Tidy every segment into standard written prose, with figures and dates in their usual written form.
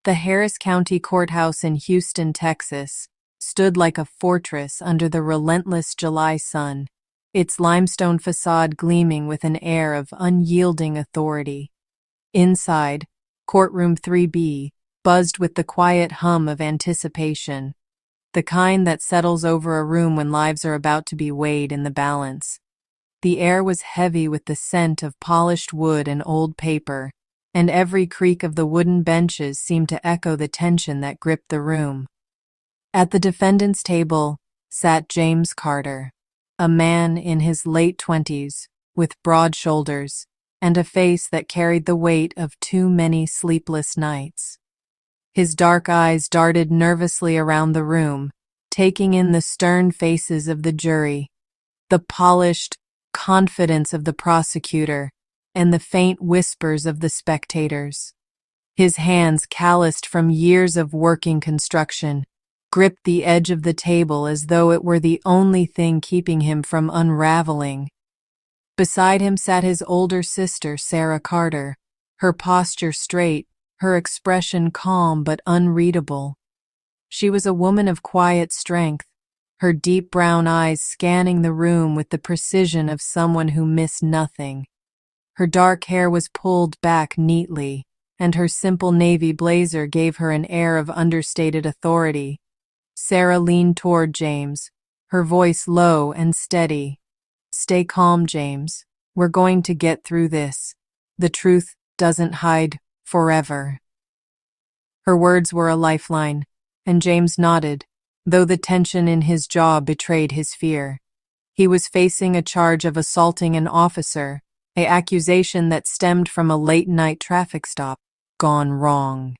The Harris County Courthouse in Houston, Texas, stood like a fortress under the relentless July sun, its limestone facade gleaming with an air of unyielding authority. Inside, courtroom 3B buzzed with the quiet hum of anticipation, the kind that settles over a room when lives are about to be weighed in the balance. The air was heavy with the scent of polished wood and old paper, and every creak of the wooden benches seemed to echo the tension that gripped the room. At the defendant's table sat James Carter, a man in his late 20s, with broad shoulders and a face that carried the weight of too many sleepless nights. His dark eyes darted nervously around the room, taking in the stern faces of the jury, the polished confidence of the prosecutor, and the faint whispers of the spectators. His hands, calloused from years of working construction, gripped the edge of the table as though it were the only thing keeping him from unraveling. Beside him sat his older sister, Sarah Carter, her posture straight, her expression calm but unreadable. She was a woman of quiet strength, her deep brown eyes scanning the room with the precision of someone who missed nothing. Her dark hair was pulled back neatly, and her simple navy blazer gave her an air of understated authority. Sarah leaned toward James, her voice low and steady. "Stay calm, James. We're going to get through this. The truth doesn't hide forever." Her words were a lifeline, and James nodded, though the tension in his jaw betrayed his fear. He was facing a charge of assaulting an officer, an accusation that stemmed from a late-night traffic stop gone wrong.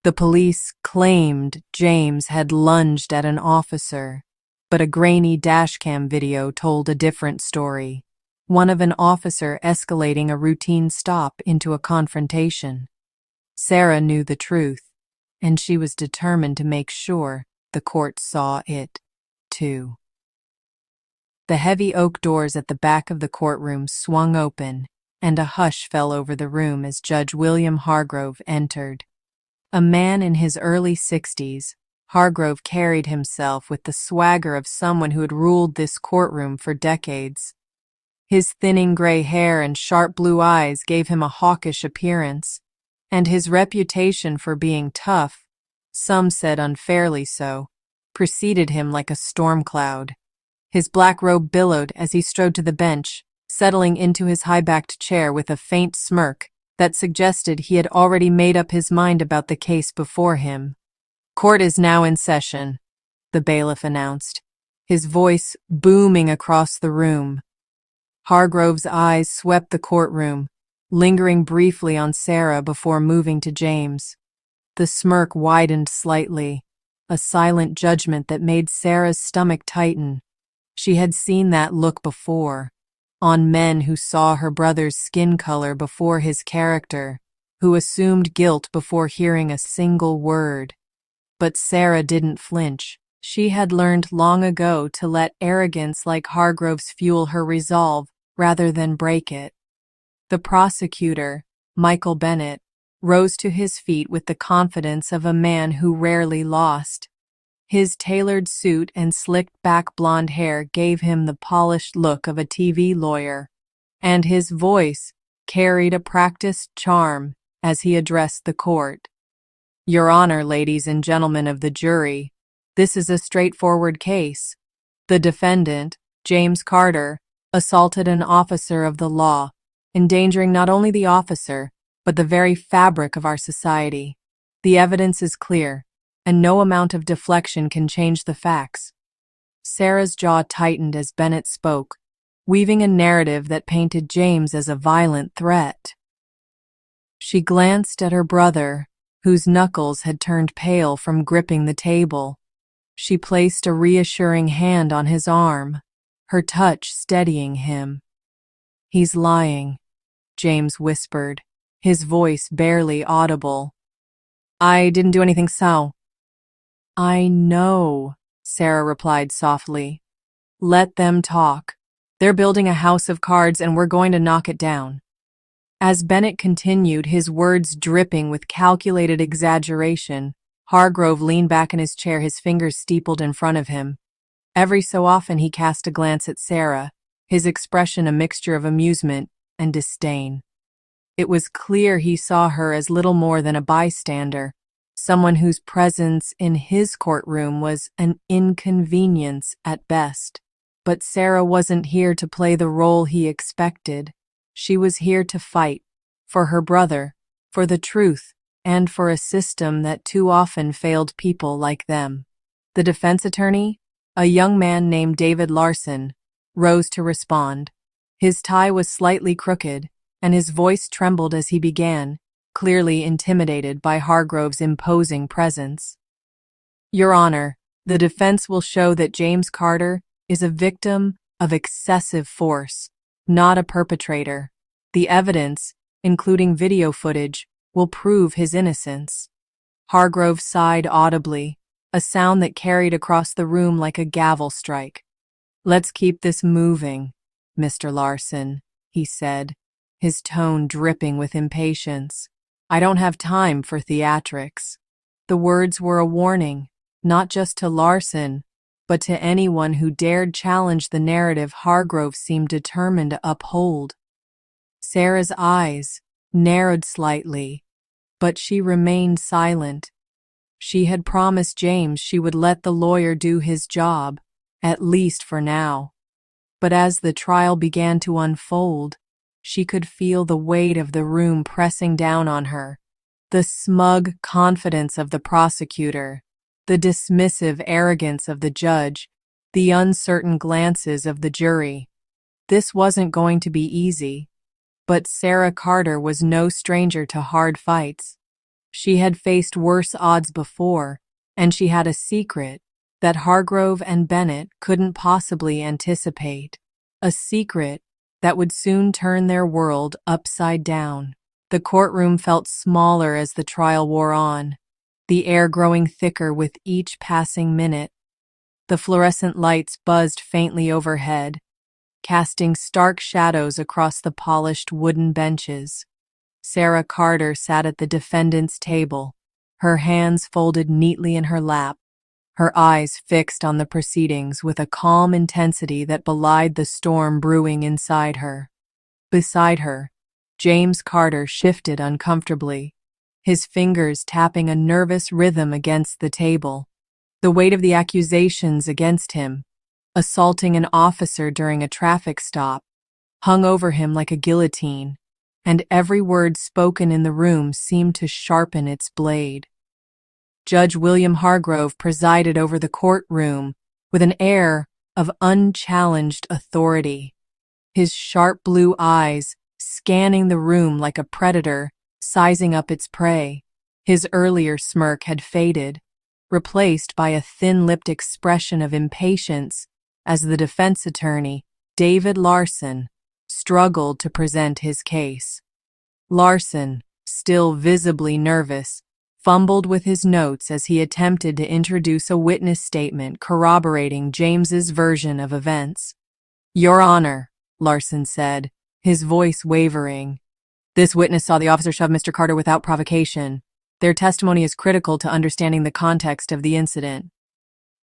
The police claimed James had lunged at an officer, but a grainy dashcam video told a different story, one of an officer escalating a routine stop into a confrontation. Sarah knew the truth, and she was determined to make sure the court saw it, too. The heavy oak doors at the back of the courtroom swung open, and a hush fell over the room as Judge William Hargrove entered. A man in his early 60s, Hargrove carried himself with the swagger of someone who had ruled this courtroom for decades. His thinning gray hair and sharp blue eyes gave him a hawkish appearance, and his reputation for being tough, some said unfairly so, preceded him like a storm cloud. His black robe billowed as he strode to the bench, settling into his high-backed chair with a faint smirk that suggested he had already made up his mind about the case before him. "Court is now in session," the bailiff announced, his voice booming across the room. Hargrove's eyes swept the courtroom, lingering briefly on Sarah before moving to James. The smirk widened slightly, a silent judgment that made Sarah's stomach tighten. She had seen that look before, on men who saw her brother's skin color before his character, who assumed guilt before hearing a single word. But Sarah didn't flinch. She had learned long ago to let arrogance like Hargrove's fuel her resolve rather than break it. The prosecutor, Michael Bennett, rose to his feet with the confidence of a man who rarely lost. His tailored suit and slicked back blonde hair gave him the polished look of a TV lawyer, and his voice carried a practiced charm as he addressed the court. "Your Honor, ladies and gentlemen of the jury, this is a straightforward case. The defendant, James Carter, assaulted an officer of the law, endangering not only the officer, but the very fabric of our society. The evidence is clear, and no amount of deflection can change the facts." Sarah's jaw tightened as Bennett spoke, weaving a narrative that painted James as a violent threat. She glanced at her brother, whose knuckles had turned pale from gripping the table. She placed a reassuring hand on his arm, her touch steadying him. "He's lying," James whispered, his voice barely audible. "I didn't do anything, so." "I know," Sarah replied softly. "Let them talk. They're building a house of cards and we're going to knock it down." As Bennett continued, his words dripping with calculated exaggeration, Hargrove leaned back in his chair, his fingers steepled in front of him. Every so often he cast a glance at Sarah, his expression a mixture of amusement and disdain. It was clear he saw her as little more than a bystander, someone whose presence in his courtroom was an inconvenience at best. But Sarah wasn't here to play the role he expected. She was here to fight, for her brother, for the truth, and for a system that too often failed people like them. The defense attorney, a young man named David Larson, rose to respond. His tie was slightly crooked, and his voice trembled as he began, clearly intimidated by Hargrove's imposing presence. Your Honor, the defense will show that James Carter is a victim of excessive force, not a perpetrator. The evidence, including video footage, will prove his innocence. Hargrove sighed audibly, a sound that carried across the room like a gavel strike. Let's keep this moving, Mr. Larson, he said, his tone dripping with impatience. I don't have time for theatrics. The words were a warning, not just to Larson, but to anyone who dared challenge the narrative Hargrove seemed determined to uphold. Sarah's eyes narrowed slightly, but she remained silent. She had promised James she would let the lawyer do his job, at least for now. But as the trial began to unfold, she could feel the weight of the room pressing down on her. The smug confidence of the prosecutor, the dismissive arrogance of the judge, the uncertain glances of the jury. This wasn't going to be easy. But Sarah Carter was no stranger to hard fights. She had faced worse odds before, and she had a secret that Hargrove and Bennett couldn't possibly anticipate. A secret that would soon turn their world upside down. The courtroom felt smaller as the trial wore on, the air growing thicker with each passing minute. The fluorescent lights buzzed faintly overhead, casting stark shadows across the polished wooden benches. Sarah Carter sat at the defendant's table, her hands folded neatly in her lap, her eyes fixed on the proceedings with a calm intensity that belied the storm brewing inside her. Beside her, James Carter shifted uncomfortably, his fingers tapping a nervous rhythm against the table. The weight of the accusations against him, assaulting an officer during a traffic stop, hung over him like a guillotine, and every word spoken in the room seemed to sharpen its blade. Judge William Hargrove presided over the courtroom with an air of unchallenged authority, his sharp blue eyes scanning the room like a predator sizing up its prey. His earlier smirk had faded, replaced by a thin-lipped expression of impatience as the defense attorney, David Larson, struggled to present his case. Larson, still visibly nervous, fumbled with his notes as he attempted to introduce a witness statement corroborating James's version of events. Your Honor, Larson said, his voice wavering. This witness saw the officer shove Mr. Carter without provocation. Their testimony is critical to understanding the context of the incident.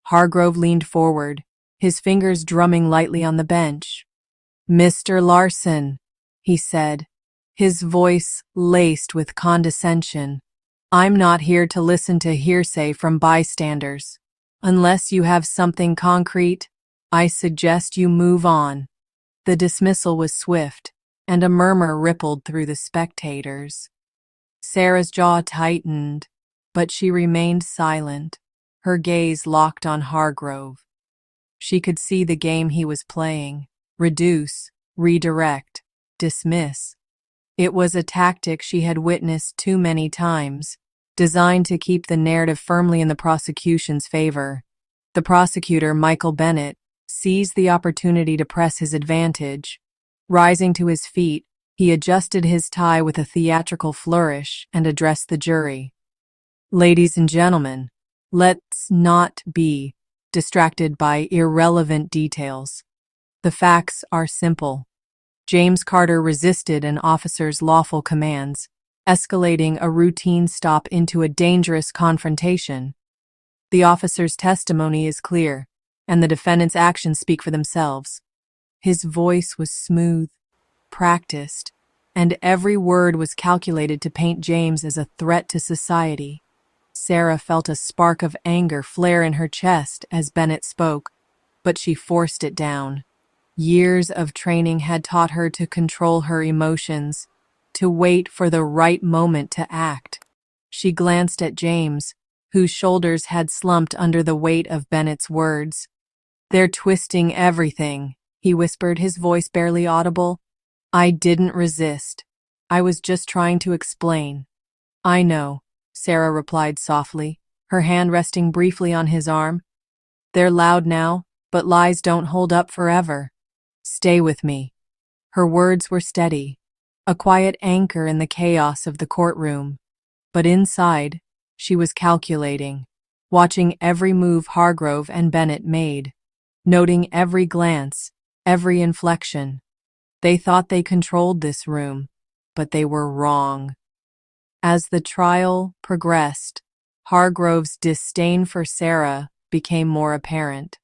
Hargrove leaned forward, his fingers drumming lightly on the bench. Mr. Larson, he said, his voice laced with condescension. I'm not here to listen to hearsay from bystanders. Unless you have something concrete, I suggest you move on. The dismissal was swift, and a murmur rippled through the spectators. Sarah's jaw tightened, but she remained silent, her gaze locked on Hargrove. She could see the game he was playing: reduce, redirect, dismiss. It was a tactic she had witnessed too many times, designed to keep the narrative firmly in the prosecution's favor. The prosecutor, Michael Bennett, seized the opportunity to press his advantage. Rising to his feet, he adjusted his tie with a theatrical flourish and addressed the jury. Ladies and gentlemen, let's not be distracted by irrelevant details. The facts are simple. James Carter resisted an officer's lawful commands, escalating a routine stop into a dangerous confrontation. The officer's testimony is clear, and the defendant's actions speak for themselves. His voice was smooth, practiced, and every word was calculated to paint James as a threat to society. Sarah felt a spark of anger flare in her chest as Bennett spoke, but she forced it down. Years of training had taught her to control her emotions, to wait for the right moment to act. She glanced at James, whose shoulders had slumped under the weight of Bennett's words. "They're twisting everything," he whispered, his voice barely audible. "I didn't resist. I was just trying to explain." "I know," Sarah replied softly, her hand resting briefly on his arm. "They're loud now, but lies don't hold up forever. Stay with me." Her words were steady, a quiet anchor in the chaos of the courtroom. But inside, she was calculating, watching every move Hargrove and Bennett made, noting every glance, every inflection. They thought they controlled this room, but they were wrong. As the trial progressed, Hargrove's disdain for Sarah became more apparent.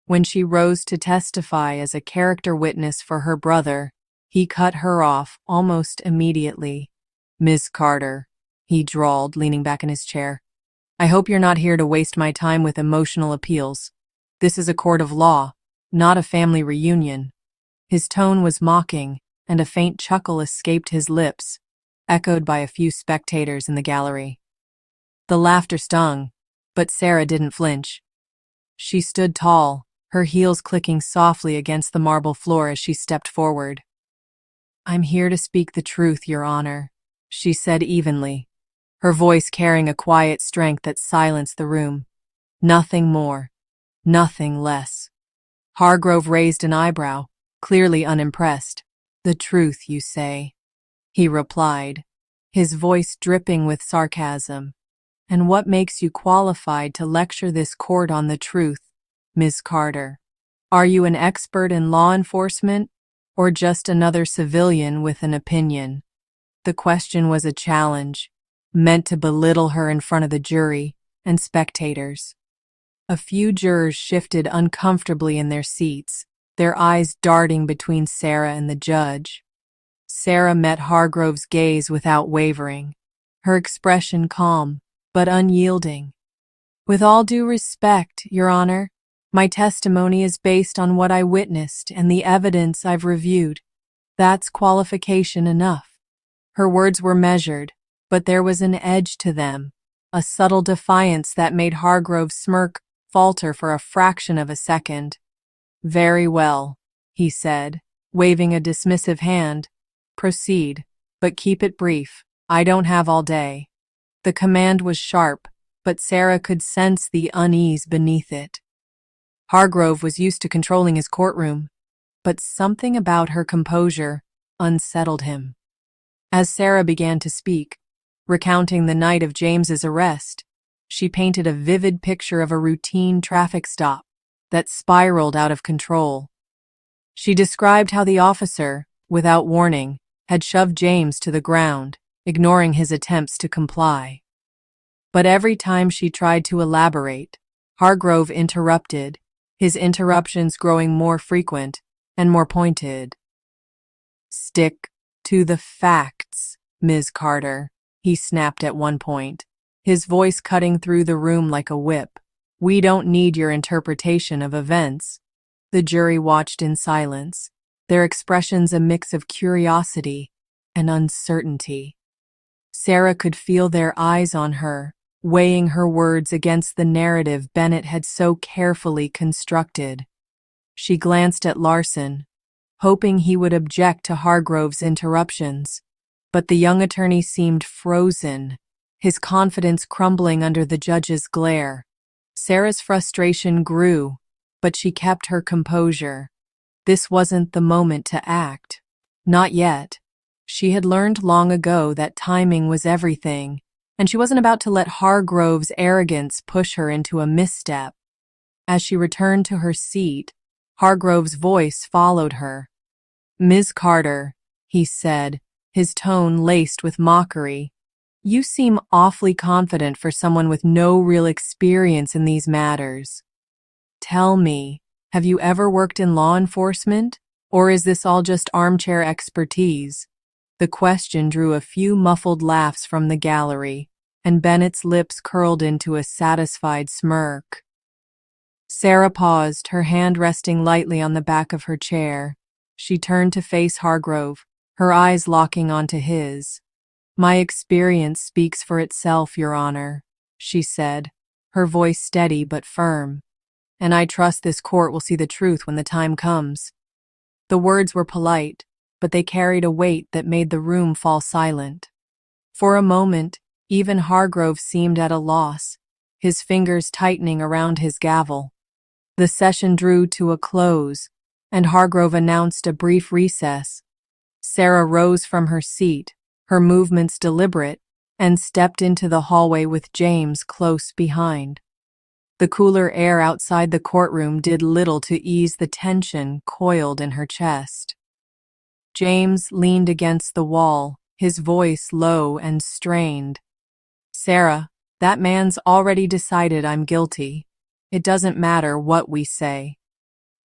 When she rose to testify as a character witness for her brother, he cut her off almost immediately. "Miss Carter," he drawled, leaning back in his chair, "I hope you're not here to waste my time with emotional appeals. This is a court of law, not a family reunion." His tone was mocking, and a faint chuckle escaped his lips, echoed by a few spectators in the gallery. The laughter stung, but Sarah didn't flinch. She stood tall, her heels clicking softly against the marble floor as she stepped forward. "I'm here to speak the truth, Your Honor," she said evenly, her voice carrying a quiet strength that silenced the room. "Nothing more, nothing less." Hargrove raised an eyebrow, clearly unimpressed. "The truth, you say?" he replied, his voice dripping with sarcasm. "And what makes you qualified to lecture this court on the truth, Ms. Carter? Are you an expert in law enforcement, or just another civilian with an opinion?" The question was a challenge, meant to belittle her in front of the jury and spectators. A few jurors shifted uncomfortably in their seats, their eyes darting between Sarah and the judge. Sarah met Hargrove's gaze without wavering, her expression calm but unyielding. "With all due respect, Your Honor, my testimony is based on what I witnessed and the evidence I've reviewed. That's qualification enough." Her words were measured, but there was an edge to them, a subtle defiance that made Hargrove's smirk falter for a fraction of a second. "Very well," he said, waving a dismissive hand. "Proceed, but keep it brief. I don't have all day." The command was sharp, but Sarah could sense the unease beneath it. Hargrove was used to controlling his courtroom, but something about her composure unsettled him. As Sarah began to speak, recounting the night of James's arrest, she painted a vivid picture of a routine traffic stop that spiraled out of control. She described how the officer, without warning, had shoved James to the ground, ignoring his attempts to comply. But every time she tried to elaborate, Hargrove interrupted, his interruptions growing more frequent and more pointed. "Stick to the facts, Ms. Carter," he snapped at one point, his voice cutting through the room like a whip. "We don't need your interpretation of events." The jury watched in silence, their expressions a mix of curiosity and uncertainty. Sarah could feel their eyes on her, weighing her words against the narrative Bennett had so carefully constructed. She glanced at Larson, hoping he would object to Hargrove's interruptions, but the young attorney seemed frozen, his confidence crumbling under the judge's glare. Sarah's frustration grew, but she kept her composure. This wasn't the moment to act. Not yet. She had learned long ago that timing was everything, and she wasn't about to let Hargrove's arrogance push her into a misstep. As she returned to her seat, Hargrove's voice followed her. "Ms. Carter," he said, his tone laced with mockery, "you seem awfully confident for someone with no real experience in these matters. Tell me, have you ever worked in law enforcement? Or is this all just armchair expertise?" The question drew a few muffled laughs from the gallery, and Bennett's lips curled into a satisfied smirk. Sarah paused, her hand resting lightly on the back of her chair. She turned to face Hargrove, her eyes locking onto his. "My experience speaks for itself, Your Honor," she said, her voice steady but firm. "And I trust this court will see the truth when the time comes." The words were polite, but they carried a weight that made the room fall silent. For a moment, even Hargrove seemed at a loss, his fingers tightening around his gavel. The session drew to a close, and Hargrove announced a brief recess. Sarah rose from her seat, her movements deliberate, and stepped into the hallway with James close behind. The cooler air outside the courtroom did little to ease the tension coiled in her chest. James leaned against the wall, his voice low and strained. "Sarah, that man's already decided I'm guilty. It doesn't matter what we say."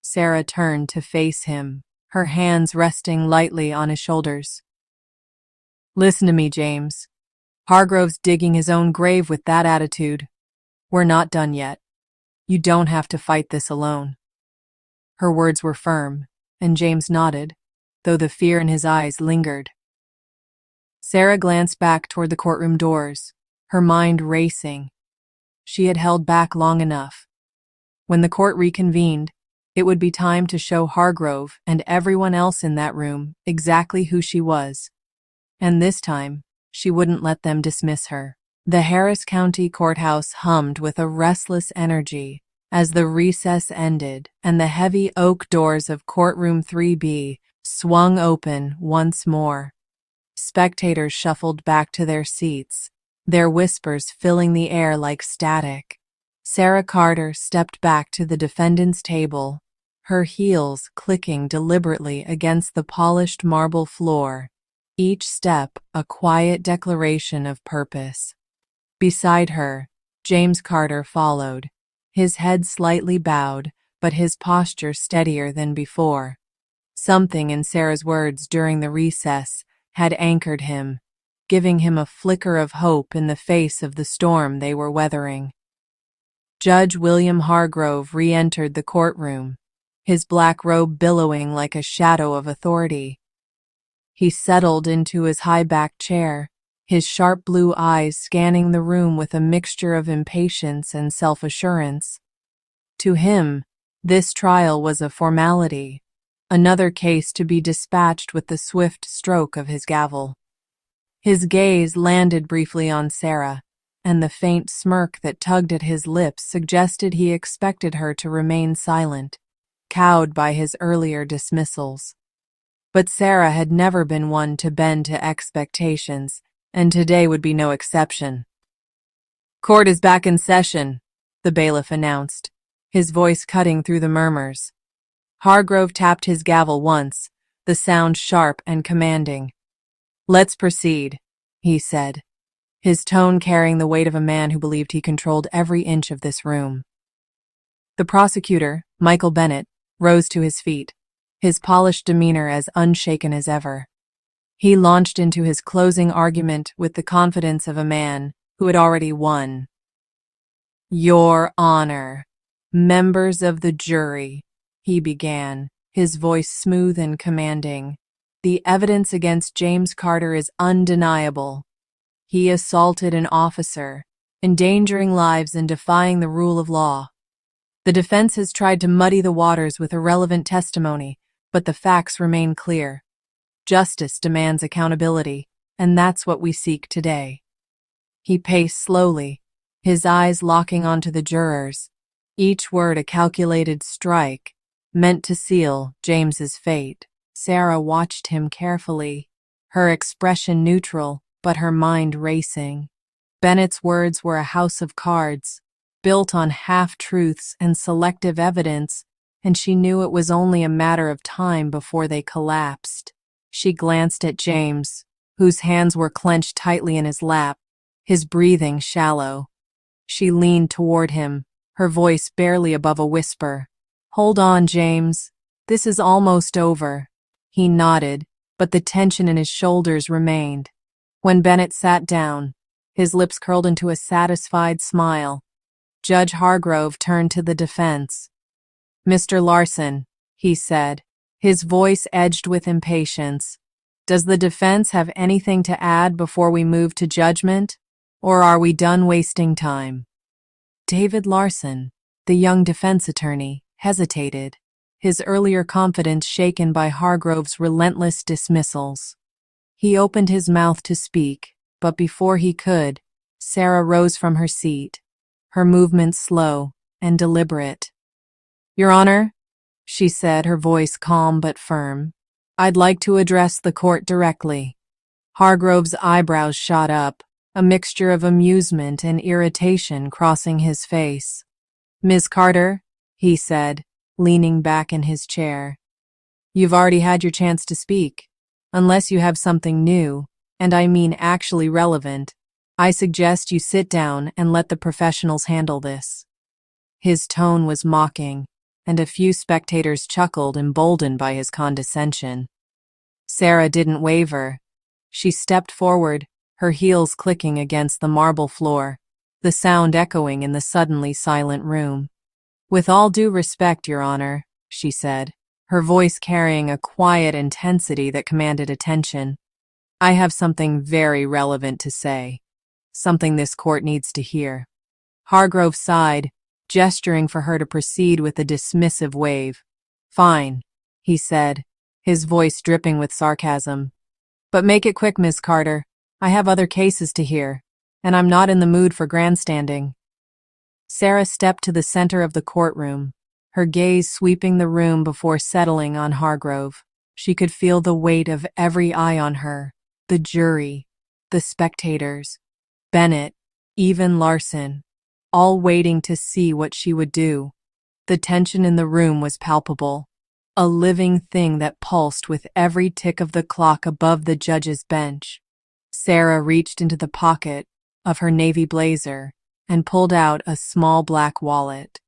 Sarah turned to face him, her hands resting lightly on his shoulders. "Listen to me, James. Hargrove's digging his own grave with that attitude. We're not done yet. You don't have to fight this alone." Her words were firm, and James nodded, though the fear in his eyes lingered. Sarah glanced back toward the courtroom doors, her mind racing. She had held back long enough. When the court reconvened, it would be time to show Hargrove and everyone else in that room exactly who she was. And this time, she wouldn't let them dismiss her. The Harris County Courthouse hummed with a restless energy as the recess ended and the heavy oak doors of courtroom 3B swung open once more. Spectators shuffled back to their seats, their whispers filling the air like static. Sarah Carter stepped back to the defendant's table, her heels clicking deliberately against the polished marble floor, each step a quiet declaration of purpose. Beside her, James Carter followed, his head slightly bowed, but his posture steadier than before. Something in Sarah's words during the recess had anchored him, giving him a flicker of hope in the face of the storm they were weathering. Judge William Hargrove re-entered the courtroom, his black robe billowing like a shadow of authority. He settled into his high-backed chair, his sharp blue eyes scanning the room with a mixture of impatience and self-assurance. To him, this trial was a formality, another case to be dispatched with the swift stroke of his gavel. His gaze landed briefly on Sarah, and the faint smirk that tugged at his lips suggested he expected her to remain silent, cowed by his earlier dismissals. But Sarah had never been one to bend to expectations, and today would be no exception. "Court is back in session," the bailiff announced, his voice cutting through the murmurs. Hargrove tapped his gavel once, the sound sharp and commanding. "Let's proceed," he said, his tone carrying the weight of a man who believed he controlled every inch of this room. The prosecutor, Michael Bennett, rose to his feet, his polished demeanor as unshaken as ever. He launched into his closing argument with the confidence of a man who had already won. "Your Honor, members of the jury," he began, his voice smooth and commanding, "the evidence against James Carter is undeniable. He assaulted an officer, endangering lives and defying the rule of law. The defense has tried to muddy the waters with irrelevant testimony, but the facts remain clear. Justice demands accountability, and that's what we seek today." He paced slowly, his eyes locking onto the jurors, each word a calculated strike, meant to seal James's fate. Sarah watched him carefully, her expression neutral, but her mind racing. Bennett's words were a house of cards, built on half-truths and selective evidence, and she knew it was only a matter of time before they collapsed. She glanced at James, whose hands were clenched tightly in his lap, his breathing shallow. She leaned toward him, her voice barely above a whisper. "Hold on, James. This is almost over." He nodded, but the tension in his shoulders remained. When Bennett sat down, his lips curled into a satisfied smile. Judge Hargrove turned to the defense. "Mr. Larson," he said, his voice edged with impatience, "does the defense have anything to add before we move to judgment, or are we done wasting time?" David Larson, the young defense attorney, hesitated, his earlier confidence shaken by Hargrove's relentless dismissals. He opened his mouth to speak, but before he could, Sarah rose from her seat, her movements slow and deliberate. "Your Honor," she said, her voice calm but firm, "I'd like to address the court directly." Hargrove's eyebrows shot up, a mixture of amusement and irritation crossing his face. "Ms. Carter," he said, leaning back in his chair, "you've already had your chance to speak. Unless you have something new, and I mean actually relevant, I suggest you sit down and let the professionals handle this." His tone was mocking, and a few spectators chuckled, emboldened by his condescension. Sarah didn't waver. She stepped forward, her heels clicking against the marble floor, the sound echoing in the suddenly silent room. "With all due respect, Your Honor," she said, her voice carrying a quiet intensity that commanded attention, "I have something very relevant to say, something this court needs to hear." Hargrove sighed, gesturing for her to proceed with a dismissive wave. "Fine," he said, his voice dripping with sarcasm. "But make it quick, Ms. Carter. I have other cases to hear, and I'm not in the mood for grandstanding." Sarah stepped to the center of the courtroom, her gaze sweeping the room before settling on Hargrove. She could feel the weight of every eye on her, the jury, the spectators, Bennett, even Larson, all waiting to see what she would do. The tension in the room was palpable, a living thing that pulsed with every tick of the clock above the judge's bench. Sarah reached into the pocket of her navy blazer and pulled out a small black wallet.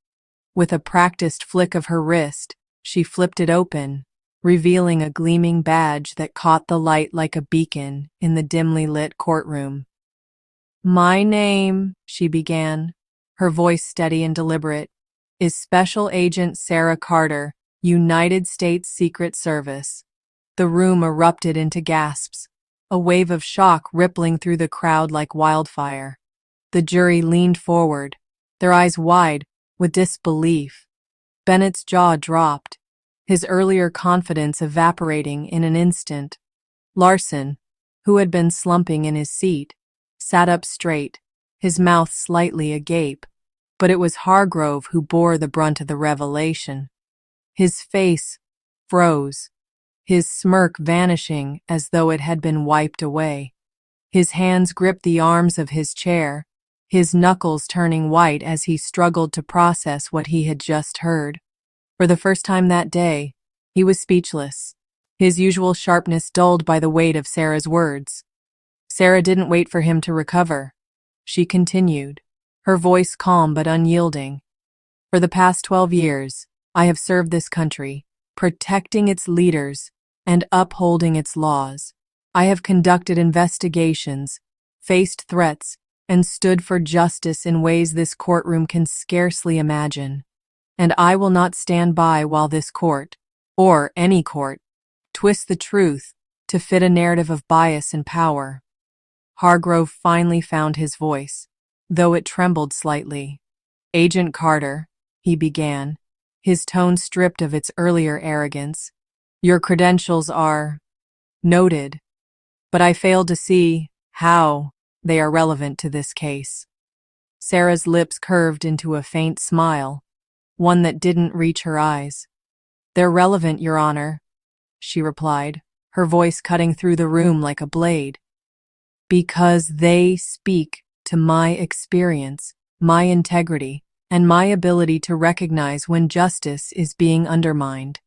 With a practiced flick of her wrist, she flipped it open, revealing a gleaming badge that caught the light like a beacon in the dimly lit courtroom. "My name," she began, her voice steady and deliberate, "is Special Agent Sarah Carter, United States Secret Service." The room erupted into gasps, a wave of shock rippling through the crowd like wildfire. The jury leaned forward, their eyes wide with disbelief. Bennett's jaw dropped, his earlier confidence evaporating in an instant. Larson, who had been slumping in his seat, sat up straight, his mouth slightly agape, but it was Hargrove who bore the brunt of the revelation. His face froze, his smirk vanishing as though it had been wiped away. His hands gripped the arms of his chair, his knuckles turning white as he struggled to process what he had just heard. For the first time that day, he was speechless, his usual sharpness dulled by the weight of Sarah's words. Sarah didn't wait for him to recover. She continued, her voice calm but unyielding. "For the past 12 years, I have served this country, protecting its leaders and upholding its laws. I have conducted investigations, faced threats, and stood for justice in ways this courtroom can scarcely imagine. And I will not stand by while this court, or any court, twists the truth to fit a narrative of bias and power." Hargrove finally found his voice, though it trembled slightly. "Agent Carter," he began, his tone stripped of its earlier arrogance, "your credentials are noted, but I fail to see how they are relevant to this case." Sarah's lips curved into a faint smile, one that didn't reach her eyes. "They're relevant, Your Honor," she replied, her voice cutting through the room like a blade, "because they speak to my experience, my integrity, and my ability to recognize when justice is being undermined.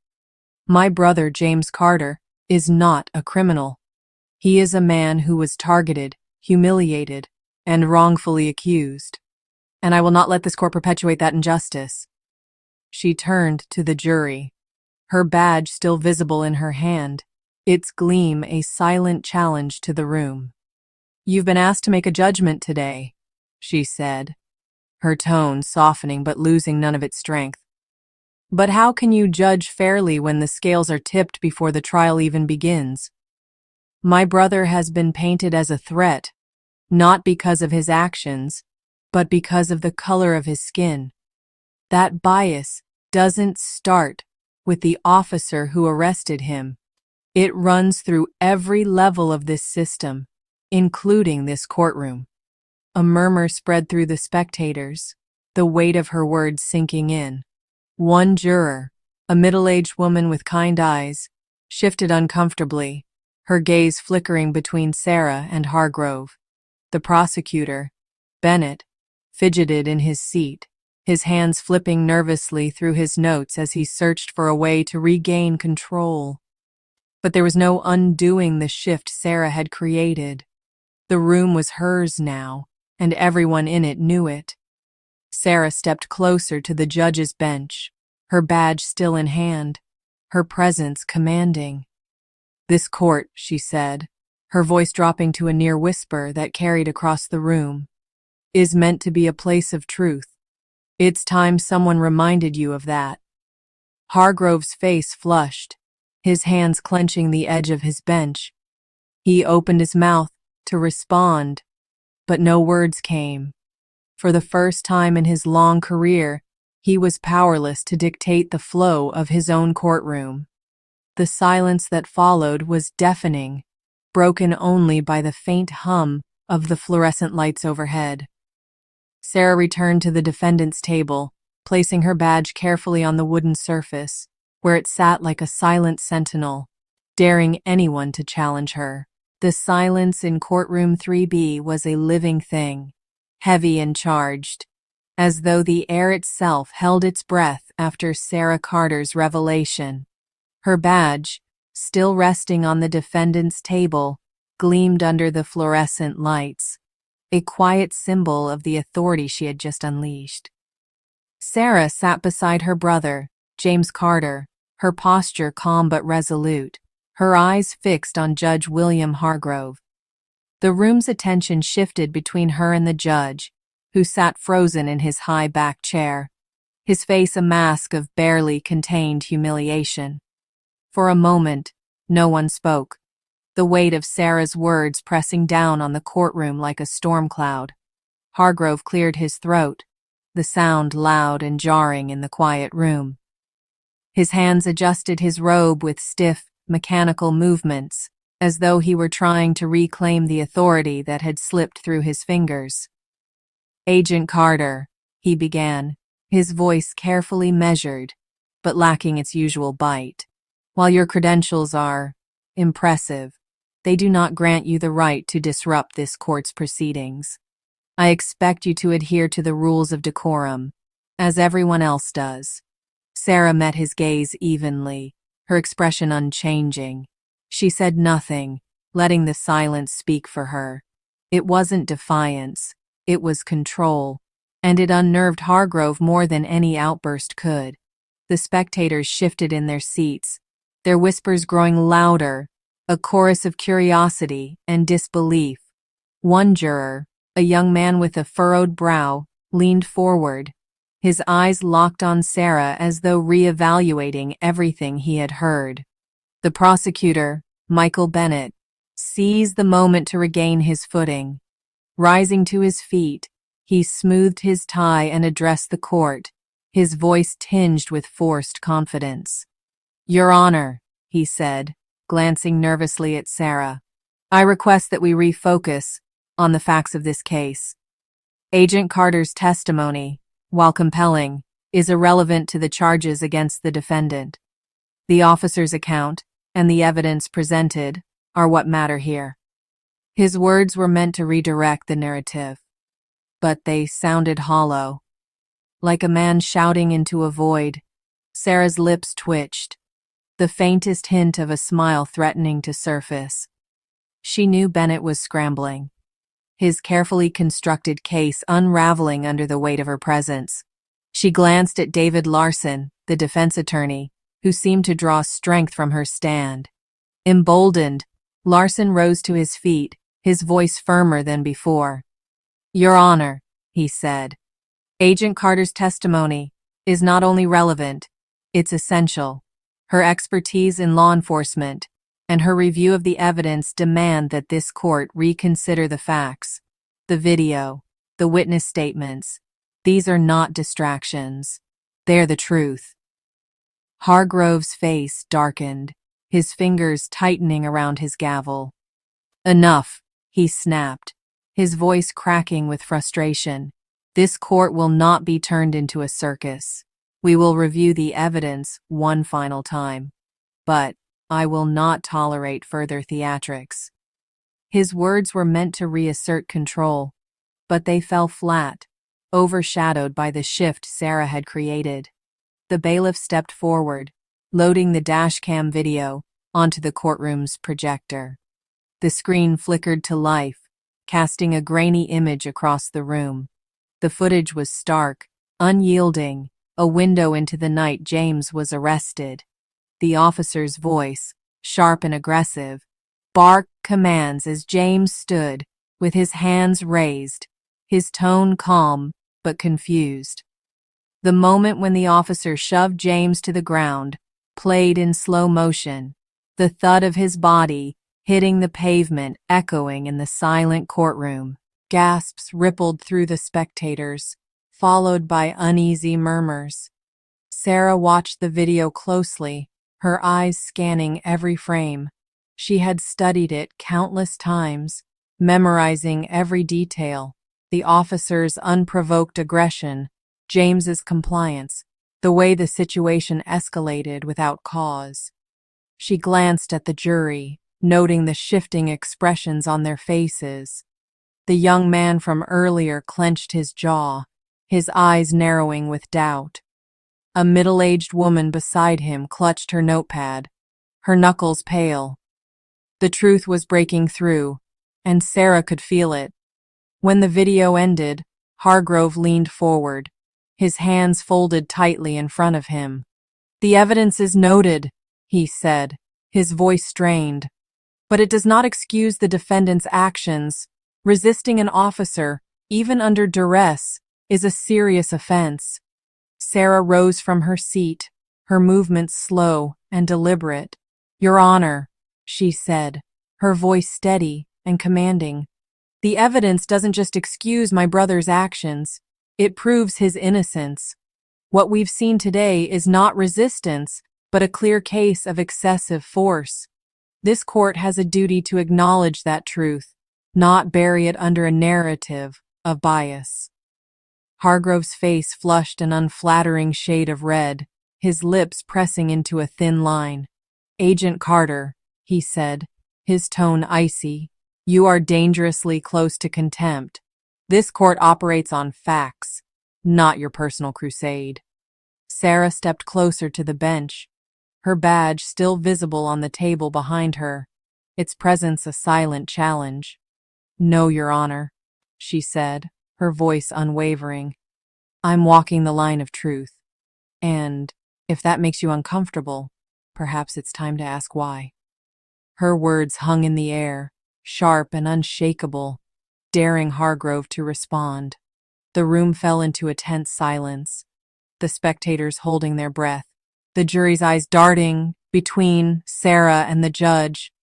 My brother, James Carter, is not a criminal. He is a man who was targeted, humiliated, and wrongfully accused. And I will not let this court perpetuate that injustice. She turned to the jury, her badge still visible in her hand, its gleam a silent challenge to the room. "You've been asked to make a judgment today," she said, her tone softening but losing none of its strength. "But how can you judge fairly when the scales are tipped before the trial even begins? My brother has been painted as a threat, not because of his actions, but because of the color of his skin. That bias doesn't start with the officer who arrested him. It runs through every level of this system, including this courtroom." A murmur spread through the spectators, the weight of her words sinking in. One juror, a middle-aged woman with kind eyes, shifted uncomfortably, her gaze flickering between Sarah and Hargrove. The prosecutor, Bennett, fidgeted in his seat, his hands flipping nervously through his notes as he searched for a way to regain control. But there was no undoing the shift Sarah had created. The room was hers now, and everyone in it knew it. Sarah stepped closer to the judge's bench, her badge still in hand, her presence commanding. "This court," she said, her voice dropping to a near whisper that carried across the room, "is meant to be a place of truth. It's time someone reminded you of that." Hargrove's face flushed, his hands clenching the edge of his bench. He opened his mouth to respond, but no words came. For the first time in his long career, he was powerless to dictate the flow of his own courtroom. The silence that followed was deafening, broken only by the faint hum of the fluorescent lights overhead. Sarah returned to the defendant's table, placing her badge carefully on the wooden surface, where it sat like a silent sentinel, daring anyone to challenge her. The silence in courtroom 3B was a living thing, heavy and charged, as though the air itself held its breath after Sarah Carter's revelation. Her badge, still resting on the defendant's table, gleamed under the fluorescent lights, a quiet symbol of the authority she had just unleashed. Sarah sat beside her brother, James Carter, her posture calm but resolute, her eyes fixed on Judge William Hargrove. The room's attention shifted between her and the judge, who sat frozen in his high-backed chair, his face a mask of barely contained humiliation. For a moment, no one spoke, the weight of Sarah's words pressing down on the courtroom like a storm cloud. Hargrove cleared his throat, the sound loud and jarring in the quiet room. His hands adjusted his robe with stiff, mechanical movements, as though he were trying to reclaim the authority that had slipped through his fingers. "Agent Carter," he began, his voice carefully measured, but lacking its usual bite. "While your credentials are impressive, they do not grant you the right to disrupt this court's proceedings. I expect you to adhere to the rules of decorum, as everyone else does." Sarah met his gaze evenly, her expression unchanging. She said nothing, letting the silence speak for her. It wasn't defiance, it was control, and it unnerved Hargrove more than any outburst could. The spectators shifted in their seats, their whispers growing louder, a chorus of curiosity and disbelief. One juror, a young man with a furrowed brow, leaned forward, his eyes locked on Sarah as though re-evaluating everything he had heard. The prosecutor, Michael Bennett, seized the moment to regain his footing. Rising to his feet, he smoothed his tie and addressed the court, his voice tinged with forced confidence. "Your Honor," he said, glancing nervously at Sarah, "I request that we refocus on the facts of this case. Agent Carter's testimony, while compelling, is irrelevant to the charges against the defendant. The officer's account and the evidence presented are what matter here." His words were meant to redirect the narrative, but they sounded hollow, like a man shouting into a void. Sarah's lips twitched, the faintest hint of a smile threatening to surface. She knew Bennett was scrambling, his carefully constructed case unraveling under the weight of her presence. She glanced at David Larson, the defense attorney, who seemed to draw strength from her stand. Emboldened, Larson rose to his feet, his voice firmer than before. "Your Honor," he said, "Agent Carter's testimony is not only relevant, it's essential. Her expertise in law enforcement and her review of the evidence demand that this court reconsider the facts. The video, the witness statements, these are not distractions. They're the truth." Hargrove's face darkened, his fingers tightening around his gavel. "Enough," he snapped, his voice cracking with frustration. "This court will not be turned into a circus. We will review the evidence one final time. But I will not tolerate further theatrics." His words were meant to reassert control, but they fell flat, overshadowed by the shift Sarah had created. The bailiff stepped forward, loading the dashcam video onto the courtroom's projector. The screen flickered to life, casting a grainy image across the room. The footage was stark, unyielding, a window into the night James was arrested. The officer's voice, sharp and aggressive, barked commands as James stood, with his hands raised, his tone calm but confused. The moment when the officer shoved James to the ground played in slow motion, the thud of his body hitting the pavement echoing in the silent courtroom. Gasps rippled through the spectators, followed by uneasy murmurs. Sarah watched the video closely, her eyes scanning every frame. She had studied it countless times, memorizing every detail: the officer's unprovoked aggression, James's compliance, the way the situation escalated without cause. She glanced at the jury, noting the shifting expressions on their faces. The young man from earlier clenched his jaw, his eyes narrowing with doubt. A middle-aged woman beside him clutched her notepad, her knuckles pale. The truth was breaking through, and Sarah could feel it. When the video ended, Hargrove leaned forward, his hands folded tightly in front of him. "The evidence is noted," he said, his voice strained. "But it does not excuse the defendant's actions. Resisting an officer, even under duress, is a serious offense." Sarah rose from her seat, her movements slow and deliberate. "Your Honor," she said, her voice steady and commanding, "the evidence doesn't just excuse my brother's actions, it proves his innocence. What we've seen today is not resistance, but a clear case of excessive force. This court has a duty to acknowledge that truth, not bury it under a narrative of bias." Hargrove's face flushed an unflattering shade of red, his lips pressing into a thin line. "Agent Carter," he said, his tone icy, "you are dangerously close to contempt. This court operates on facts, not your personal crusade." Sarah stepped closer to the bench, her badge still visible on the table behind her, its presence a silent challenge. "No, Your Honor," she said, her voice unwavering. "I'm walking the line of truth. And, if that makes you uncomfortable, perhaps it's time to ask why." Her words hung in the air, sharp and unshakable, daring Hargrove to respond. The room fell into a tense silence, the spectators holding their breath, the jury's eyes darting between Sarah and the judge.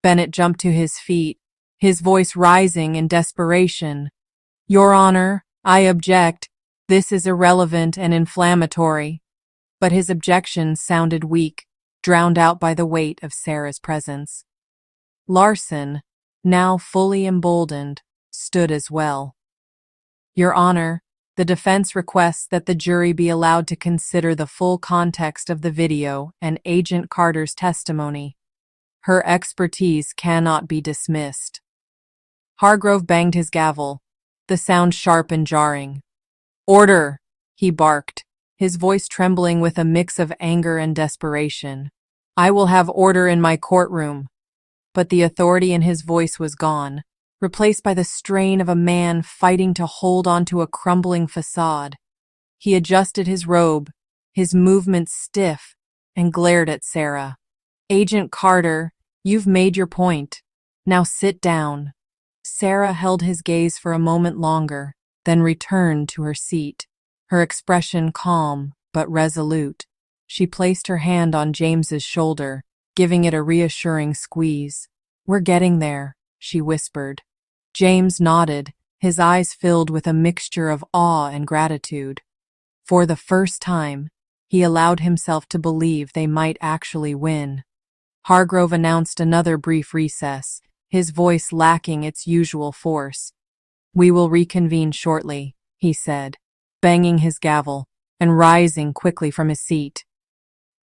Bennett jumped to his feet, his voice rising in desperation. "Your Honor, I object. This is irrelevant and inflammatory." But his objections sounded weak, drowned out by the weight of Sarah's presence. Larson, now fully emboldened, stood as well. "Your Honor, the defense requests that the jury be allowed to consider the full context of the video and Agent Carter's testimony. Her expertise cannot be dismissed." Hargrove banged his gavel, the sound sharp and jarring. "Order!" he barked, his voice trembling with a mix of anger and desperation. "I will have order in my courtroom." But the authority in his voice was gone, replaced by the strain of a man fighting to hold onto a crumbling facade. He adjusted his robe, his movements stiff, and glared at Sarah. "Agent Carter, you've made your point. Now sit down." Sarah held his gaze for a moment longer, then returned to her seat, her expression calm but resolute. She placed her hand on James's shoulder, giving it a reassuring squeeze. "We're getting there," she whispered. James nodded, his eyes filled with a mixture of awe and gratitude. For the first time, he allowed himself to believe they might actually win. Hargrove announced another brief recess, his voice lacking its usual force. "We will reconvene shortly," he said, banging his gavel and rising quickly from his seat.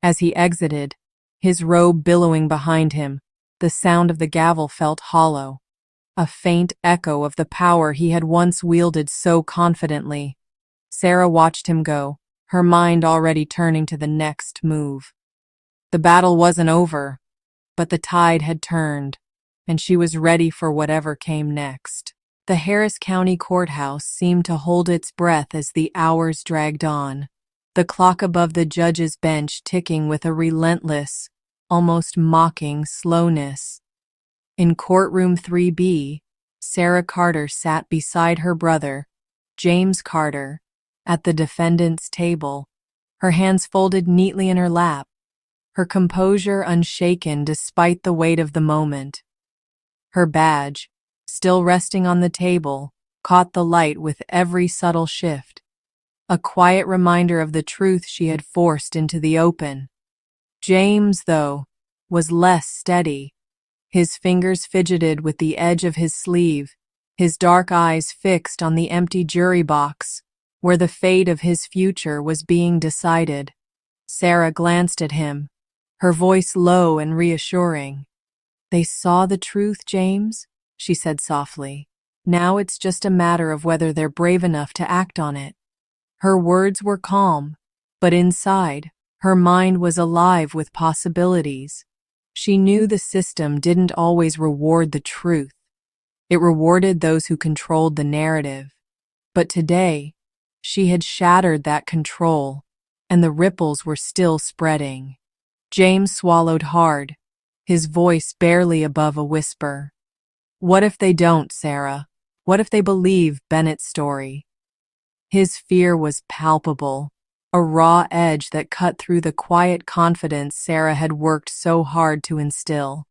As he exited, his robe billowing behind him, the sound of the gavel felt hollow, a faint echo of the power he had once wielded so confidently. Sarah watched him go, her mind already turning to the next move. The battle wasn't over, but the tide had turned, and she was ready for whatever came next. The Harris County Courthouse seemed to hold its breath as the hours dragged on, the clock above the judge's bench ticking with a relentless, almost mocking slowness. In courtroom 3B, Sarah Carter sat beside her brother, James Carter, at the defendant's table, her hands folded neatly in her lap, her composure unshaken despite the weight of the moment. Her badge, still resting on the table, caught the light with every subtle shift, a quiet reminder of the truth she had forced into the open. James, though, was less steady. His fingers fidgeted with the edge of his sleeve, his dark eyes fixed on the empty jury box, where the fate of his future was being decided. Sarah glanced at him, her voice low and reassuring. "They saw the truth, James," she said softly. "Now it's just a matter of whether they're brave enough to act on it." Her words were calm, but inside, her mind was alive with possibilities. She knew the system didn't always reward the truth. It rewarded those who controlled the narrative. But today, she had shattered that control, and the ripples were still spreading. James swallowed hard, his voice barely above a whisper. "What if they don't, Sarah? What if they believe Bennett's story?" His fear was palpable, a raw edge that cut through the quiet confidence Sarah had worked so hard to instill.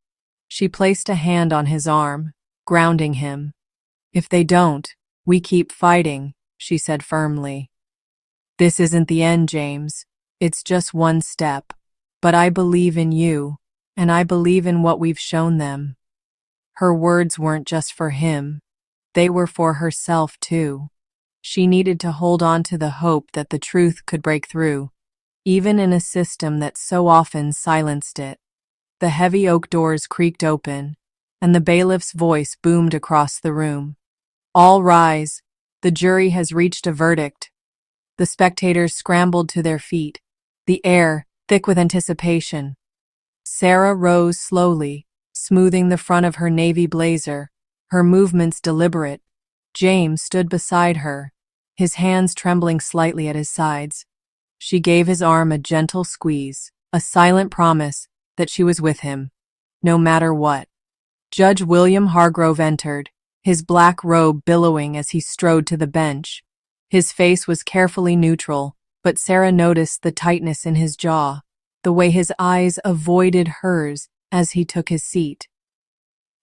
She placed a hand on his arm, grounding him. "If they don't, we keep fighting," she said firmly. "This isn't the end, James. It's just one step. But I believe in you, and I believe in what we've shown them." Her words weren't just for him. They were for herself, too. She needed to hold on to the hope that the truth could break through, even in a system that so often silenced it. The heavy oak doors creaked open, and the bailiff's voice boomed across the room. "All rise. The jury has reached a verdict." The spectators scrambled to their feet, the air thick with anticipation. Sarah rose slowly, smoothing the front of her navy blazer, her movements deliberate. James stood beside her, his hands trembling slightly at his sides. She gave his arm a gentle squeeze, a silent promise that she was with him, no matter what. Judge William Hargrove entered, his black robe billowing as he strode to the bench. His face was carefully neutral, but Sarah noticed the tightness in his jaw, the way his eyes avoided hers as he took his seat.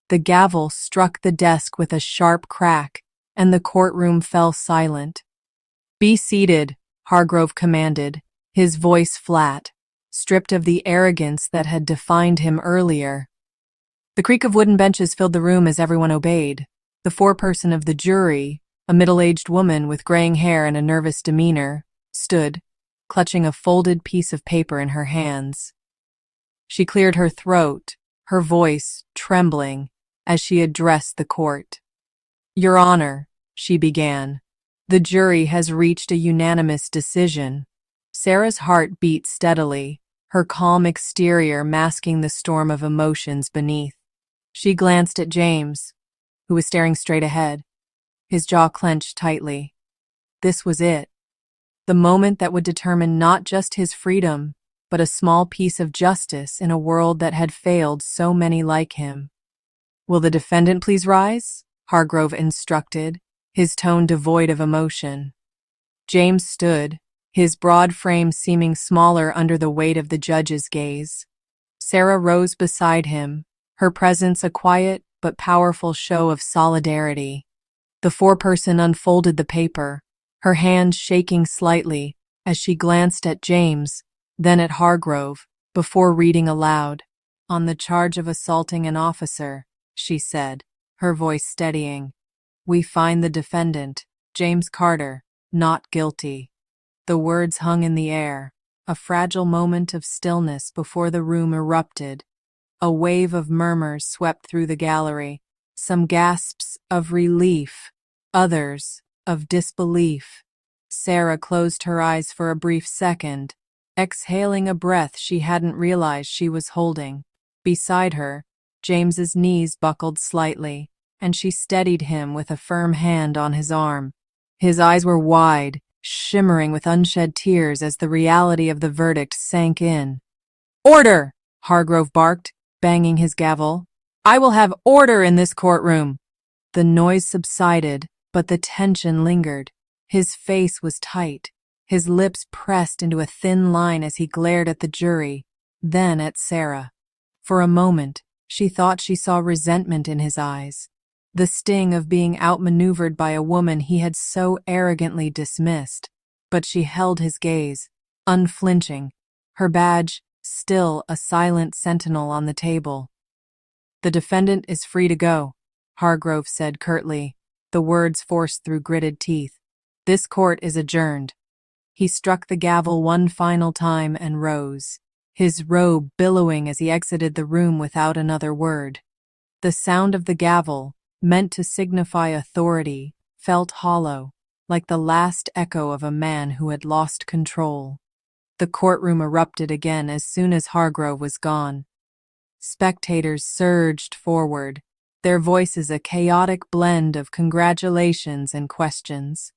The gavel struck the desk with a sharp crack, and the courtroom fell silent. "Be seated," Hargrove commanded, his voice flat, stripped of the arrogance that had defined him earlier. The creak of wooden benches filled the room as everyone obeyed. The foreperson of the jury, a middle-aged woman with graying hair and a nervous demeanor, stood, clutching a folded piece of paper in her hands. She cleared her throat, her voice trembling, as she addressed the court. "Your Honor," she began, The jury has reached a unanimous decision. Sarah's heart beat steadily, her calm exterior masking the storm of emotions beneath. She glanced at James, who was staring straight ahead, his jaw clenched tightly. This was it. The moment that would determine not just his freedom, but a small piece of justice in a world that had failed so many like him. "Will the defendant please rise?" Hargrove instructed, his tone devoid of emotion. James stood, his broad frame seeming smaller under the weight of the judge's gaze. Sarah rose beside him, her presence a quiet but powerful show of solidarity. The foreperson unfolded the paper, her hand shaking slightly as she glanced at James, then at Hargrove, before reading aloud. "On the charge of assaulting an officer," she said, her voice steadying, "we find the defendant, James Carter, not guilty." The words hung in the air, a fragile moment of stillness before the room erupted. A wave of murmurs swept through the gallery, some gasps of relief, others of disbelief. Sarah closed her eyes for a brief second, exhaling a breath she hadn't realized she was holding. Beside her, James's knees buckled slightly, and she steadied him with a firm hand on his arm. His eyes were wide, shimmering with unshed tears as the reality of the verdict sank in. "Order!" Hargrove barked, banging his gavel. "I will have order in this courtroom." The noise subsided, but the tension lingered. His face was tight, his lips pressed into a thin line as he glared at the jury, then at Sarah. For a moment, she thought she saw resentment in his eyes, the sting of being outmaneuvered by a woman he had so arrogantly dismissed. But she held his gaze, unflinching, her badge still a silent sentinel on the table. "The defendant is free to go," Hargrove said curtly, the words forced through gritted teeth. "This court is adjourned." He struck the gavel one final time and rose, his robe billowing as he exited the room without another word. The sound of the gavel, meant to signify authority, felt hollow, like the last echo of a man who had lost control. The courtroom erupted again as soon as Hargrove was gone. Spectators surged forward, their voices a chaotic blend of congratulations and questions.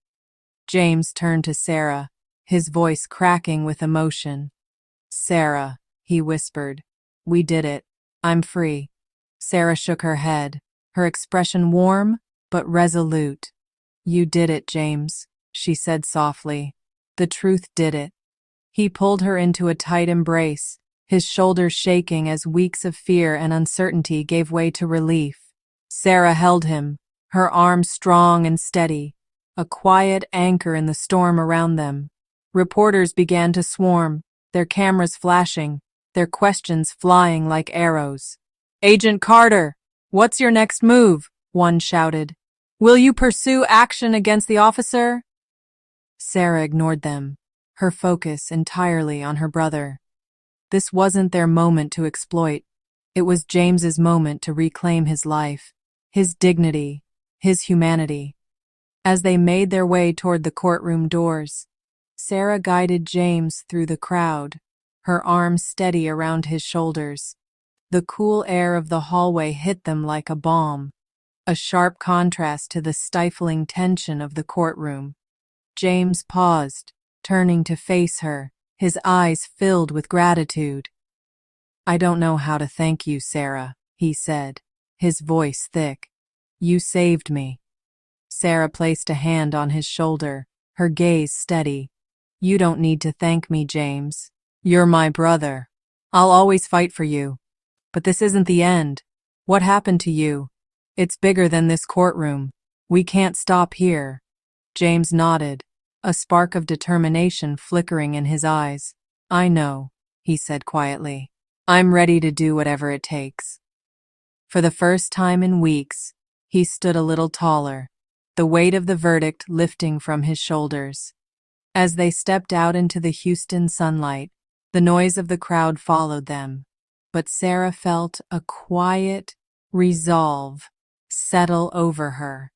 James turned to Sarah, his voice cracking with emotion. "Sarah," he whispered, "we did it. I'm free." Sarah shook her head, her expression warm but resolute. "You did it, James," she said softly. "The truth did it." He pulled her into a tight embrace, his shoulders shaking as weeks of fear and uncertainty gave way to relief. Sarah held him, her arms strong and steady, a quiet anchor in the storm around them. Reporters began to swarm, their cameras flashing, their questions flying like arrows. "Agent Carter, what's your next move?" one shouted. "Will you pursue action against the officer?" Sarah ignored them, her focus entirely on her brother. This wasn't their moment to exploit. It was James's moment to reclaim his life, his dignity, his humanity. As they made their way toward the courtroom doors, Sarah guided James through the crowd, her arms steady around his shoulders. The cool air of the hallway hit them like a balm, a sharp contrast to the stifling tension of the courtroom. James paused, turning to face her, his eyes filled with gratitude. "I don't know how to thank you, Sarah," he said, his voice thick. "You saved me." Sarah placed a hand on his shoulder, her gaze steady. "You don't need to thank me, James. You're my brother. I'll always fight for you. But this isn't the end. What happened to you? It's bigger than this courtroom. We can't stop here." James nodded, a spark of determination flickering in his eyes. "I know," he said quietly. "I'm ready to do whatever it takes." For the first time in weeks, he stood a little taller, the weight of the verdict lifting from his shoulders. As they stepped out into the Houston sunlight, the noise of the crowd followed them, but Sarah felt a quiet resolve settle over her.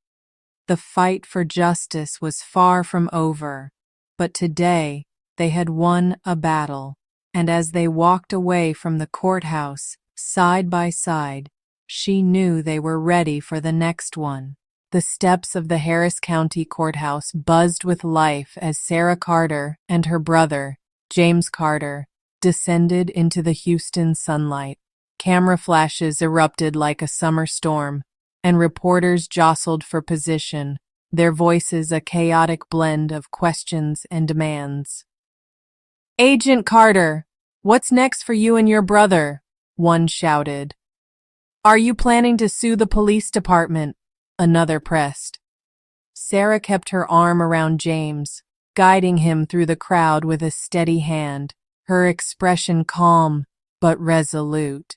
The fight for justice was far from over, but today they had won a battle, and as they walked away from the courthouse, side by side, she knew they were ready for the next one. The steps of the Harris County Courthouse buzzed with life as Sarah Carter and her brother, James Carter, descended into the Houston sunlight. Camera flashes erupted like a summer storm, and reporters jostled for position, their voices a chaotic blend of questions and demands. "Agent Carter, what's next for you and your brother?" one shouted. "Are you planning to sue the police department?" another pressed. Sarah kept her arm around James, guiding him through the crowd with a steady hand, her expression calm but resolute.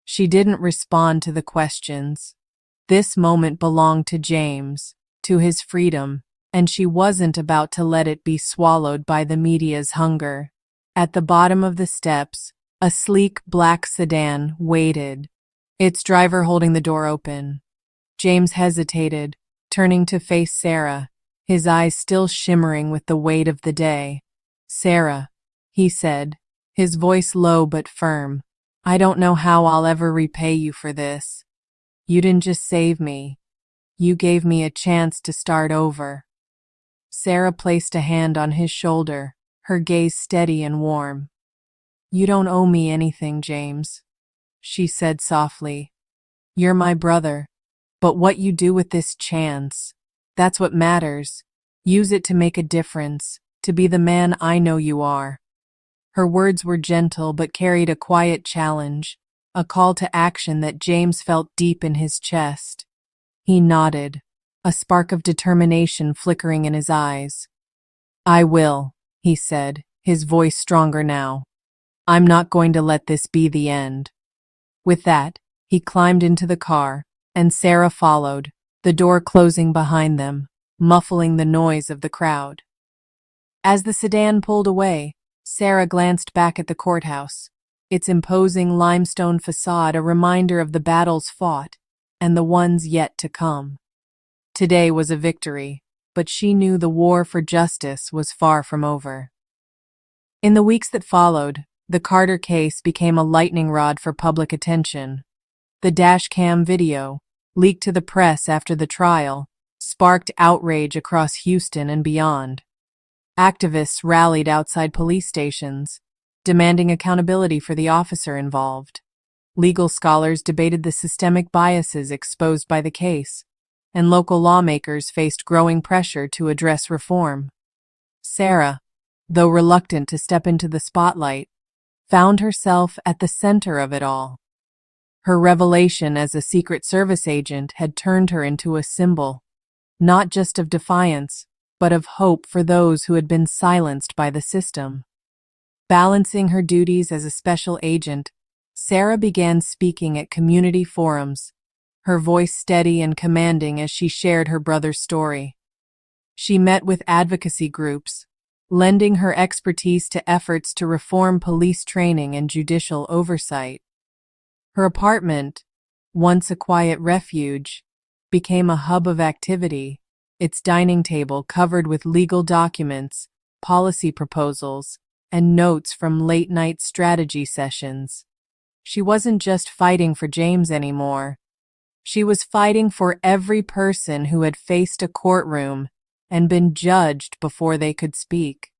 She didn't respond to the questions. This moment belonged to James, to his freedom, and she wasn't about to let it be swallowed by the media's hunger. At the bottom of the steps, a sleek black sedan waited, its driver holding the door open. James hesitated, turning to face Sarah, his eyes still shimmering with the weight of the day. "Sarah," he said, his voice low but firm, "I don't know how I'll ever repay you for this. You didn't just save me. You gave me a chance to start over." Sarah placed a hand on his shoulder, her gaze steady and warm. "You don't owe me anything, James," she said softly. "You're my brother. But what you do with this chance, that's what matters. Use it to make a difference, to be the man I know you are." Her words were gentle but carried a quiet challenge, a call to action that James felt deep in his chest. He nodded, a spark of determination flickering in his eyes. "I will," he said, his voice stronger now. "I'm not going to let this be the end." With that, he climbed into the car, and Sarah followed, the door closing behind them, muffling the noise of the crowd. As the sedan pulled away, Sarah glanced back at the courthouse, its imposing limestone facade a reminder of the battles fought and the ones yet to come. Today was a victory, but she knew the war for justice was far from over. In the weeks that followed, the Carter case became a lightning rod for public attention. The dashcam video, leaked to the press after the trial, sparked outrage across Houston and beyond. Activists rallied outside police stations, demanding accountability for the officer involved. Legal scholars debated the systemic biases exposed by the case, and local lawmakers faced growing pressure to address reform. Sarah, though reluctant to step into the spotlight, found herself at the center of it all. Her revelation as a Secret Service agent had turned her into a symbol, not just of defiance, but of hope for those who had been silenced by the system. Balancing her duties as a special agent, Sarah began speaking at community forums, her voice steady and commanding as she shared her brother's story. She met with advocacy groups, lending her expertise to efforts to reform police training and judicial oversight. Her apartment, once a quiet refuge, became a hub of activity, its dining table covered with legal documents, policy proposals, and notes from late-night strategy sessions. She wasn't just fighting for James anymore. She was fighting for every person who had faced a courtroom and been judged before they could speak.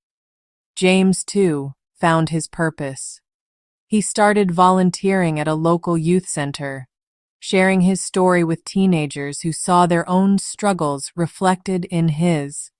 James, too, found his purpose. He started volunteering at a local youth center, sharing his story with teenagers who saw their own struggles reflected in his.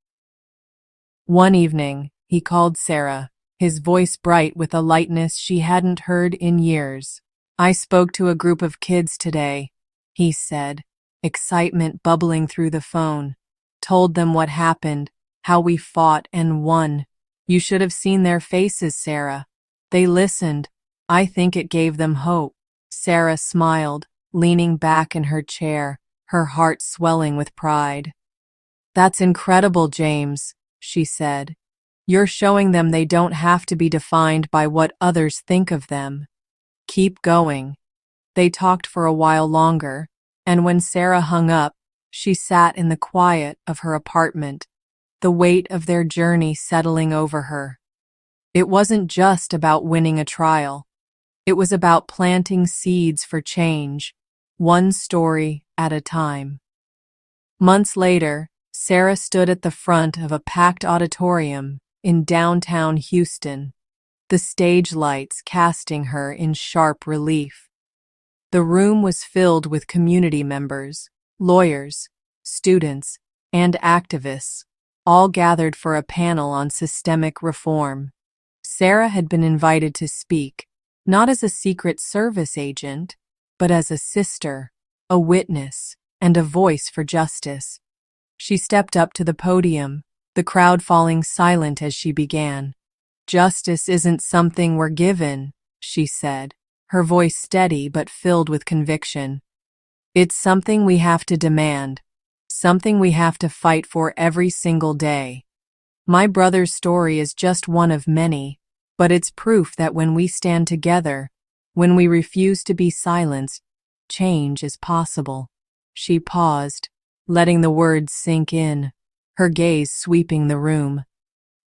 One evening, he called Sarah, his voice bright with a lightness she hadn't heard in years. "I spoke to a group of kids today," he said, excitement bubbling through the phone. "Told them what happened, how we fought and won. You should have seen their faces, Sarah. They listened. I think it gave them hope." Sarah smiled, leaning back in her chair, her heart swelling with pride. "That's incredible, James," she said. "You're showing them they don't have to be defined by what others think of them. Keep going." They talked for a while longer, and when Sarah hung up, She sat in the quiet of her apartment, the weight of their journey settling over her. It wasn't just about winning a trial. It was about planting seeds for change, one story at a time. Months later, Sarah stood at the front of a packed auditorium in downtown Houston, the stage lights casting her in sharp relief. The room was filled with community members, lawyers, students, and activists, all gathered for a panel on systemic reform. Sarah had been invited to speak, not as a Secret Service agent, but as a sister, a witness, and a voice for justice. She stepped up to the podium, the crowd falling silent as she began. "Justice isn't something we're given," she said, her voice steady but filled with conviction. "It's something we have to demand, something we have to fight for every single day. My brother's story is just one of many, but it's proof that when we stand together, when we refuse to be silenced, change is possible." She paused, letting the words sink in, her gaze sweeping the room.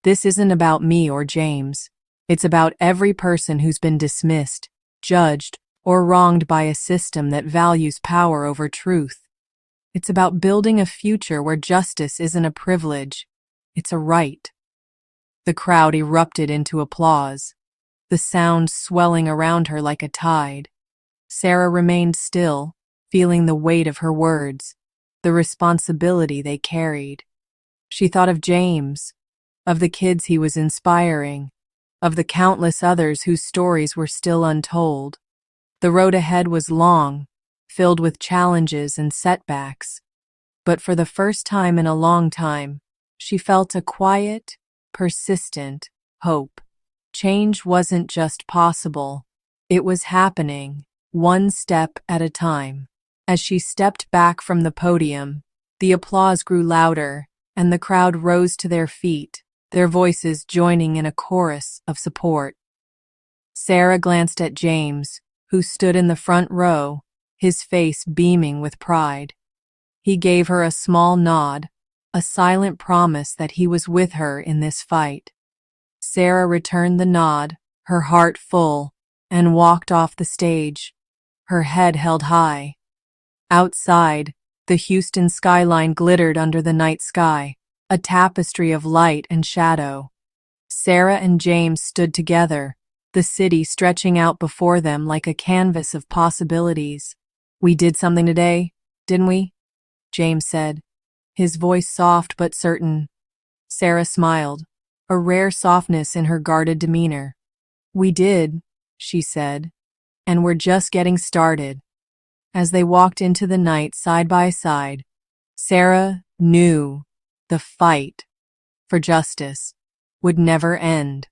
"This isn't about me or James. It's about every person who's been dismissed, judged, or wronged by a system that values power over truth. It's about building a future where justice isn't a privilege, it's a right." The crowd erupted into applause, the sound swelling around her like a tide. Sarah remained still, feeling the weight of her words, the responsibility they carried. She thought of James, of the kids he was inspiring, of the countless others whose stories were still untold. The road ahead was long, filled with challenges and setbacks. But for the first time in a long time, she felt a quiet, persistent hope. Change wasn't just possible, it was happening, one step at a time. As she stepped back from the podium, the applause grew louder, and the crowd rose to their feet, their voices joining in a chorus of support. Sarah glanced at James, who stood in the front row, his face beaming with pride. He gave her a small nod, a silent promise that he was with her in this fight. Sarah returned the nod, her heart full, and walked off the stage, her head held high. Outside, the Houston skyline glittered under the night sky, a tapestry of light and shadow. Sarah and James stood together, the city stretching out before them like a canvas of possibilities. "We did something today, didn't we?" James said, his voice soft but certain. Sarah smiled, a rare softness in her guarded demeanor. "We did," she said, "and we're just getting started." As they walked into the night side by side, Sarah knew the fight for justice would never end.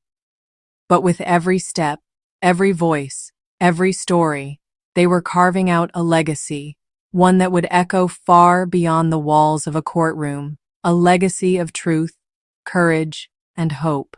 But with every step, every voice, every story, they were carving out a legacy, one that would echo far beyond the walls of a courtroom, a legacy of truth, courage, and hope.